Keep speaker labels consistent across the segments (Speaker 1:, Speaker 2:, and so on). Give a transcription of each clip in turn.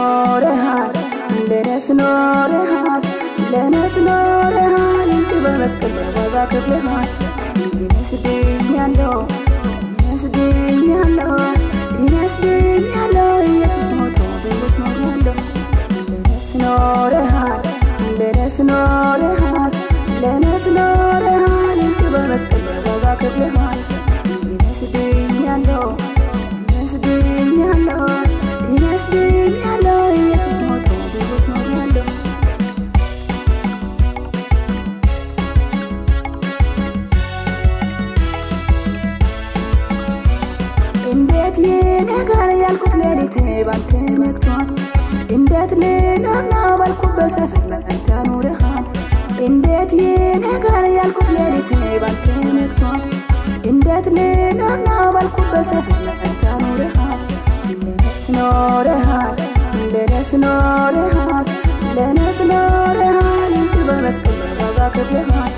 Speaker 1: ኖረሃል ለነስ ኖረሃል ለነስ ኖረሃል እንጂ በመስቀል ዋጋ ከፍለሃል ይመስገኛለሁ ይመስገኛለሁ ይመስገኛለሁ ኢየሱስ ሞቶ በሕይወት ኖሬያለሁ ለነስ ኖረሃል ለነስ ኖረሃል ለነስ ኖረሃል እንጂ በመስቀል ዋጋ ከፍለሃል ይመስገኛለሁ ይመስገኛለሁ ይመስገኛለሁ ኢየሱስ ሞቶ በሕይወት ኖሬያለሁ እንዴት የነገር ያልኩት ሌሊት ባንተ ነግቷል እንዴት ልኖር ነው ባልኩበት ሰፈር ለአንተ ኖረሃል እንዴት የነገር ያልኩት ሌሊት ባንተ ነግቷል እንዴት ልኖር ነው ባልኩበት ሰፈር ለአንተ ኖረሃል ለነስ ኖረሃል ለነስ ኖረሃል ለነስ ኖረሃል እንጂ በመስቀል ዋጋ ከፍለሃል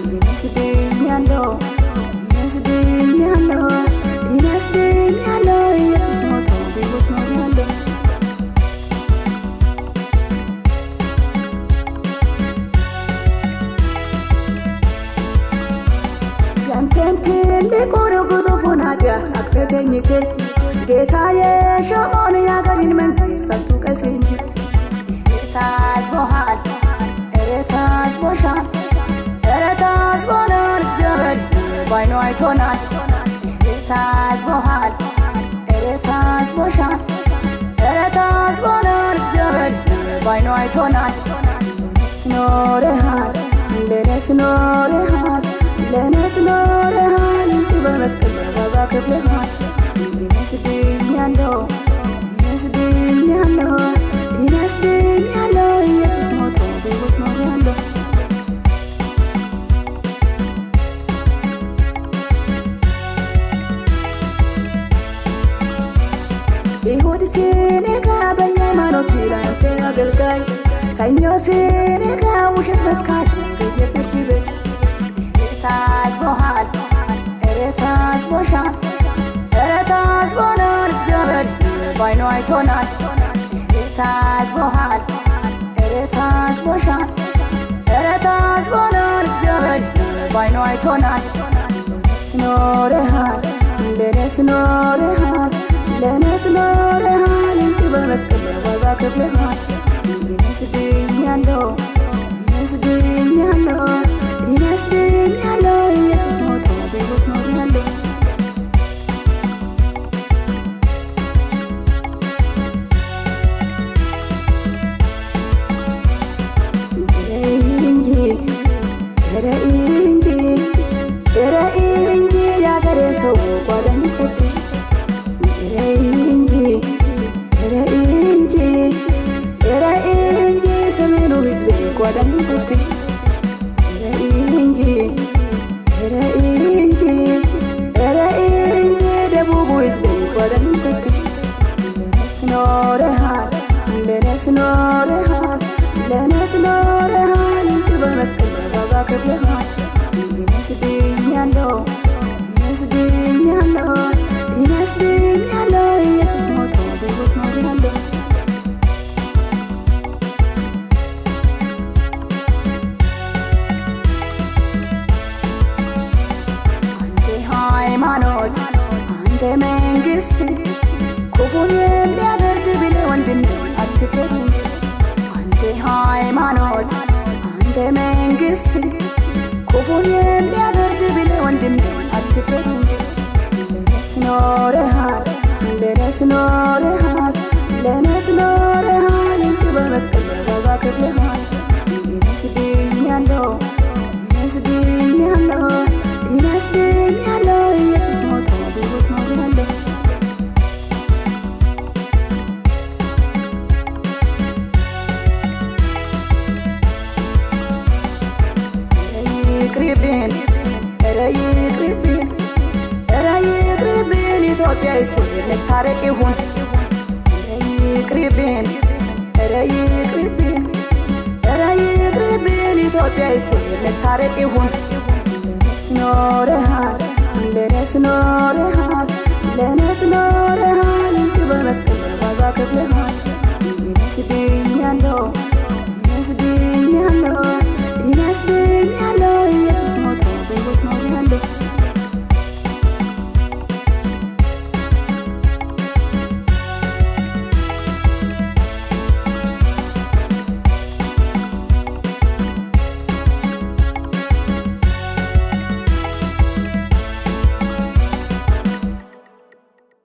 Speaker 1: ይመስገኛለሁ ይመስገኛለሁ ይመስገኛለሁ ኢየሱስ ሞቶ በሕይወት ኖሬያለሁ ያንተን ትልቁን ግዙፉን ኃጢአት አቅፈህ ተኝተህ ጌታዬ ሾመውን የአገሬን መንግሥት አትውቀስ እንጂ ታዝቦሃል ኧረ ታዝቦሻል ኧረ ታዝቦናል እግዚአብሔር ባይኑ አይቶናል ታዝቦሃል ኧረ ታዝቦሻል ኧረ ታዝቦናል እግዚአብሔር ባይኑ አይቶናል ለነስ ኖረሃል ለነስ ኖረሃል ለነስ ኖረሃል እንጂ በመስቀል ዋጋ ከፍለሃል ይመስገኛለሁ ይመስገኛለሁ ይመስገኛለሁ ኢየሱስ ሞቶ በሕይወት ኖሬያለሁ ይሁድ ሲነጋ በየሃይማኖት ላንተ አገልጋይ ሰኞ ሲነጋ ውሸት መስካሪ በየፍርድ ቤት ታዝቦሃል ኧረ ታዝቦሻል ኧረ ታዝቦናል እግዚአብሔር ባይኑ አይቶናል ታዝቦሃል ኧረ ታዝቦሻል ኧረ ታዝቦናል እግዚአብሔር ባይኑ አይቶናል ለነስ ኖረሃል ለነስ ኖረሃል ለነስ ኖረሃል እንጂ በመስቀል ዋጋ ከፍለሃል ይመስገኛለሁ ይመስገኛለሁ ይመስገኛለሁ ኢየሱስ ሞቶ በሕይወት ኖሬያለሁ ኧረ እንጂ የአገሬ ሰው ጓዳን ይፈትሽ ኧረ እንጂ ሰሜኑ ሕዝቤ ጓዳን ይፈትሽ ኧረ እንጂ ደቡቡ ሕዝቤ ጓዳን ይፈትሽ ለነስ ኖረሃል ለነስ ኖረሃል ለነስ ኖረሃል እንጂ በመስቀል ዋጋ ከፍለሃል ይመስገኛለሁ ይመስገኛለሁ ይመስገኛለሁ ኢየሱስ ሞቶ በሕይወት ኖሬያለሁ አንተ ሃይማኖት አንተ መንግሥት ክፉን የሚያደርግ ብለህ ወንድሜ አትፍረድ እንጂ አንተ ሃይማኖት አንተ መንግሥት ክፉን የሚያደርግ ብለህ ወንድሜ አትፍረድ እንጂ ለነስ ኖረሃል ለነስ ኖረሃል ለነስ ኖረሃል እንጂ በመስቀል ዋጋ ከፍለሃል ይመስገኛለሁ ይመስገኛለሁ ይመስገኛለሁ ኢየሱስ ሞቶ በሕይወት ኖሬያለሁ ይቅርብን ኧረ ይቅርብን ኧረ ይቅርብን ኢትዮጵያ ሕዝብ መታረቅ ይሁን ኧረ ይቅርብን ኧረ ይቅርብን ኧረ ይቅርብን ኢትዮጵያ ሕዝብ መታረቅ ይሁን ለነስ ኖረሃል ለነስ ኖረሃል ለነስ ኖረሃል እንጂ በመስቀል ዋጋ ከፍለሃል ስድኛለሁ ስድኛለሁ